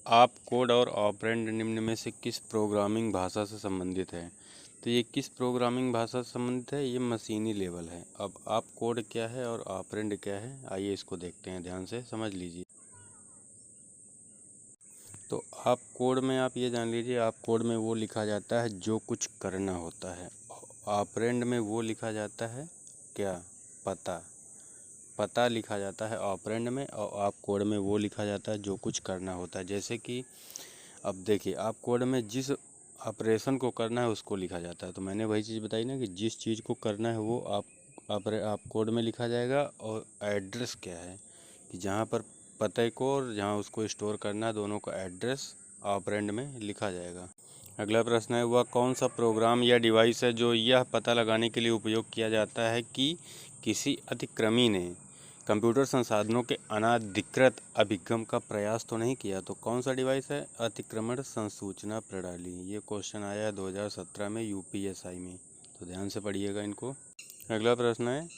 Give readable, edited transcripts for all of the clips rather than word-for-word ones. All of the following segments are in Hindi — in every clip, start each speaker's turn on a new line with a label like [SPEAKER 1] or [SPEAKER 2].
[SPEAKER 1] आप कोड और ऑपरेंड निम्न में से किस प्रोग्रामिंग भाषा से संबंधित है। तो ये किस प्रोग्रामिंग भाषा से संबंधित है, ये मशीनी लेवल है। अब आप कोड क्या है और ऑपरेंड क्या है, आइए इसको देखते हैं, ध्यान से समझ लीजिए। तो आप कोड में आप ये जान लीजिए, आप कोड में वो लिखा जाता है जो कुछ करना होता है। ऑपरेंड में वो लिखा जाता है क्या, पता लिखा जाता है ऑपरेंड में, और आप कोड में वो लिखा जाता है जो कुछ करना होता है। जैसे कि अब देखिए, आप कोड में जिस ऑपरेशन को करना है उसको लिखा जाता है। तो मैंने वही चीज़ बताई ना कि जिस चीज़ को करना है वो आप कोड में लिखा जाएगा। और एड्रेस क्या है कि जहाँ पर पते को और जहाँ उसको स्टोर करना है, दोनों का एड्रेस ऑपरेंड में लिखा जाएगा। अगला प्रश्न है, वह कौन सा प्रोग्राम या डिवाइस है जो यह पता लगाने के लिए उपयोग किया जाता है कि किसी अतिक्रमी ने कंप्यूटर संसाधनों के अनाधिकृत अभिगम का प्रयास तो नहीं किया। तो कौन सा डिवाइस है, अतिक्रमण संसूचना प्रणाली। ये क्वेश्चन आया है 2017 में यूपीएसआई में, तो ध्यान से पढ़िएगा इनको। अगला प्रश्न है,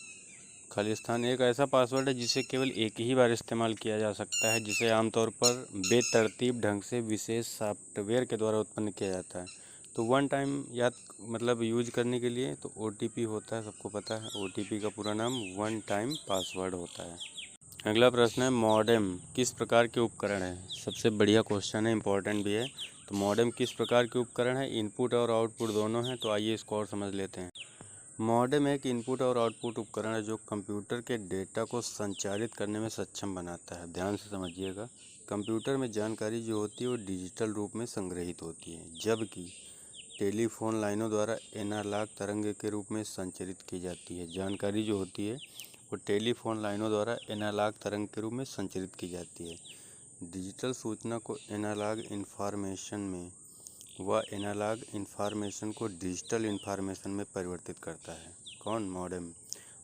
[SPEAKER 1] खालिस्तान एक ऐसा पासवर्ड है जिसे केवल एक ही बार इस्तेमाल किया जा सकता है, जिसे आमतौर पर बेतरतीब ढंग से विशेष सॉफ्टवेयर के द्वारा उत्पन्न किया जाता है। तो वन टाइम याद मतलब यूज करने के लिए तो ओटीपी होता है, सबको पता है। ओटीपी का पूरा नाम वन टाइम पासवर्ड होता है। अगला प्रश्न है, मॉडेम किस प्रकार के उपकरण है। सबसे बढ़िया क्वेश्चन है, इंपॉर्टेंट भी है। तो मॉडेम किस प्रकार के उपकरण है, इनपुट और आउटपुट दोनों हैं। तो आइए इसको और समझ लेते हैं। मॉडेम एक इनपुट और आउटपुट उपकरण है जो कंप्यूटर के डेटा को संचारित करने में सक्षम बनाता है। ध्यान से समझिएगा, कंप्यूटर में जानकारी जो होती है वो डिजिटल रूप में संग्रहित होती है, जबकि टेलीफोन लाइनों द्वारा एनालॉग तरंग के रूप में संचारित की जाती है। जानकारी जो होती है वो टेलीफोन लाइनों द्वारा एनालॉग तरंग के रूप में संचारित की जाती है। डिजिटल सूचना को एनालॉग इन्फॉर्मेशन में वह एनालॉग इन्फॉर्मेशन को डिजिटल इन्फॉर्मेशन में परिवर्तित करता है। कौन, मॉडेम।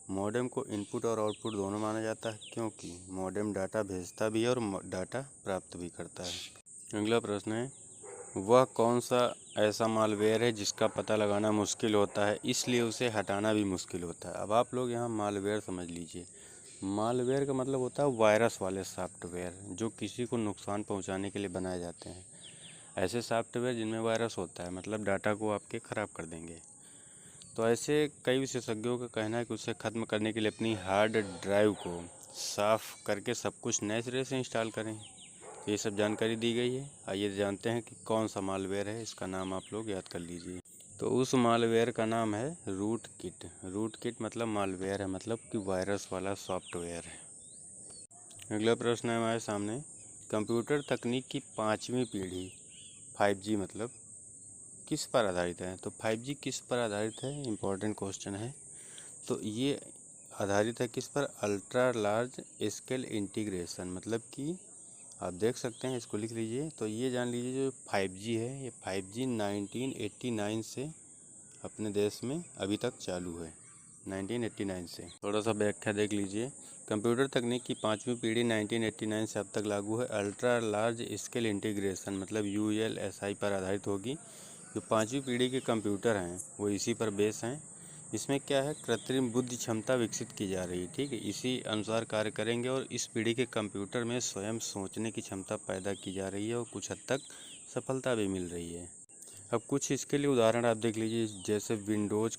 [SPEAKER 1] मॉडेम को इनपुट और आउटपुट दोनों माना जाता है, क्योंकि मॉडेम डाटा भेजता भी है और डाटा प्राप्त भी करता है। अगला प्रश्न है, वह कौन सा ऐसा मालवेयर है जिसका पता लगाना मुश्किल होता है, इसलिए उसे हटाना भी मुश्किल होता है। अब आप लोग यहाँ मालवेयर समझ लीजिए। मालवेयर का मतलब होता है वायरस वाले सॉफ्टवेयर जो किसी को नुकसान पहुँचाने के लिए बनाए जाते हैं। ऐसे सॉफ्टवेयर जिनमें वायरस होता है, मतलब डाटा को आपके ख़राब कर देंगे। तो ऐसे कई विशेषज्ञों का कहना है कि उसे ख़त्म करने के लिए अपनी हार्ड ड्राइव को साफ़ करके सब कुछ नए सिरे से इंस्टॉल करें। तो ये सब जानकारी दी गई है। आइए जानते हैं कि कौन सा मालवेयर है, इसका नाम आप लोग याद कर लीजिए। तो उस मालवेयर का नाम है रूट किट। रूट किट मतलब मालवेयर है, मतलब कि वायरस वाला सॉफ्टवेयर है। अगला प्रश्न है हमारे सामने, कंप्यूटर तकनीक की 5वीं पीढ़ी 5G मतलब किस पर आधारित है। तो 5G किस पर आधारित है, इम्पोर्टेंट क्वेश्चन है। तो ये आधारित है किस पर, अल्ट्रा लार्ज स्केल इंटीग्रेशन। मतलब कि आप देख सकते हैं, इसको लिख लीजिए। तो ये जान लीजिए जो 5G है, ये 5G 1989 से अपने देश में अभी तक चालू है। 1989 से थोड़ा सा व्याख्या देख लीजिए। कंप्यूटर तकनीक की 5वीं पीढ़ी 1989 से अब तक लागू है। अल्ट्रा लार्ज स्केल इंटीग्रेशन मतलब ULSI पर आधारित होगी। जो 5वीं पीढ़ी के कंप्यूटर हैं वो इसी पर बेस हैं। इसमें क्या है, कृत्रिम बुद्धि क्षमता विकसित की जा रही है, ठीक है, इसी अनुसार कार्य करेंगे। और इस पीढ़ी के कंप्यूटर में स्वयं सोचने की क्षमता पैदा की जा रही है और कुछ हद तक सफलता भी मिल रही है। अब कुछ इसके लिए उदाहरण आप देख लीजिए, जैसे विंडोज़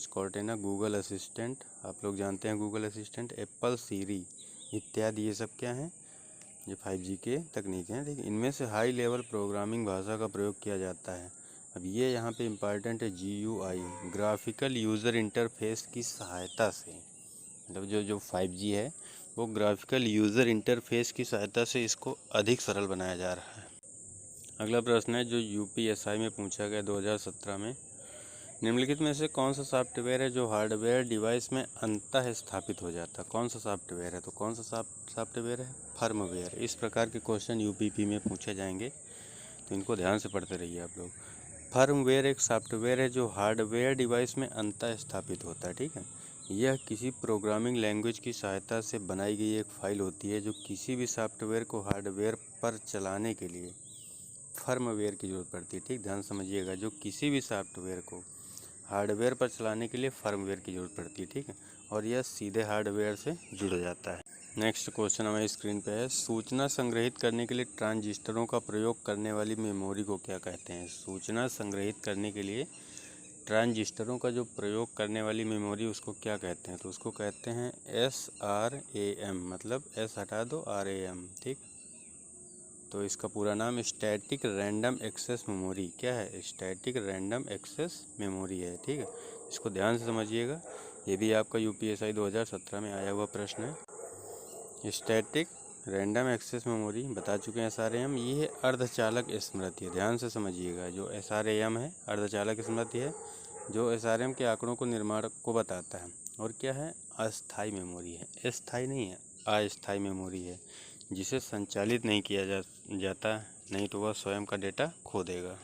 [SPEAKER 1] कॉर्टेना, गूगल असिस्टेंट, आप लोग जानते हैं गूगल असिस्टेंट, एप्पल सीरी इत्यादि। ये सब क्या हैं, ये 5G के तकनीक हैं। देखिए, इनमें से हाई लेवल प्रोग्रामिंग भाषा का प्रयोग किया जाता है। अब ये यहाँ पे इम्पॉर्टेंट है, GUI ग्राफिकल यूज़र इंटरफेस की सहायता से। मतलब जो 5G है वो ग्राफिकल यूज़र इंटरफेस की सहायता से इसको अधिक सरल बनाया जा रहा है। अगला प्रश्न है जो UPSI में पूछा गया 2017 में, निम्नलिखित में से कौन सा सॉफ्टवेयर है जो हार्डवेयर डिवाइस में अंतः स्थापित हो जाता है। कौन सा सॉफ्टवेयर है, तो कौन सा सॉफ्टवेयर है, फर्मवेयर। इस प्रकार के क्वेश्चन UPP में पूछे जाएंगे, तो इनको ध्यान से पढ़ते रहिए आप लोग। फर्मवेयर एक सॉफ्टवेयर है जो हार्डवेयर डिवाइस में अंतः स्थापित होता है, ठीक है। यह किसी प्रोग्रामिंग लैंग्वेज की सहायता से बनाई गई एक फाइल होती है जो किसी भी सॉफ्टवेयर को हार्डवेयर पर चलाने के लिए फर्मवेयर की ज़रूरत पड़ती है, ठीक, ध्यान समझिएगा। जो किसी भी सॉफ्टवेयर को हार्डवेयर पर चलाने के लिए फर्मवेयर की ज़रूरत पड़ती है, ठीक है, और यह सीधे हार्डवेयर से जुड़ जाता है। नेक्स्ट क्वेश्चन हमारी स्क्रीन पे है, सूचना संग्रहित करने के लिए ट्रांजिस्टरों का प्रयोग करने वाली मेमोरी को क्या कहते हैं। सूचना संग्रहित करने के लिए ट्रांजिस्टरों का जो प्रयोग करने वाली मेमोरी उसको क्या कहते हैं, तो उसको कहते हैं SRAM, मतलब S हटा दो RAM, ठीक। तो इसका पूरा नाम स्टैटिक रैंडम एक्सेस मेमोरी क्या है, स्टैटिक रैंडम एक्सेस मेमोरी है, ठीक है। इसको ध्यान से समझिएगा, ये भी आपका UPSI 2017 में आया हुआ प्रश्न है। स्टैटिक रैंडम एक्सेस मेमोरी बता चुके हैं SRAM, ये है अर्धचालक स्मृति है। ध्यान से समझिएगा, जो SRAM है अर्धचालक स्मृति है, जो SRAM के आंकड़ों को निर्माण को बताता है। और क्या है, अस्थाई मेमोरी है, स्थाई नहीं है, अस्थाई मेमोरी है, जिसे संचालित नहीं किया जाता, नहीं तो वह स्वयं का डेटा खो देगा।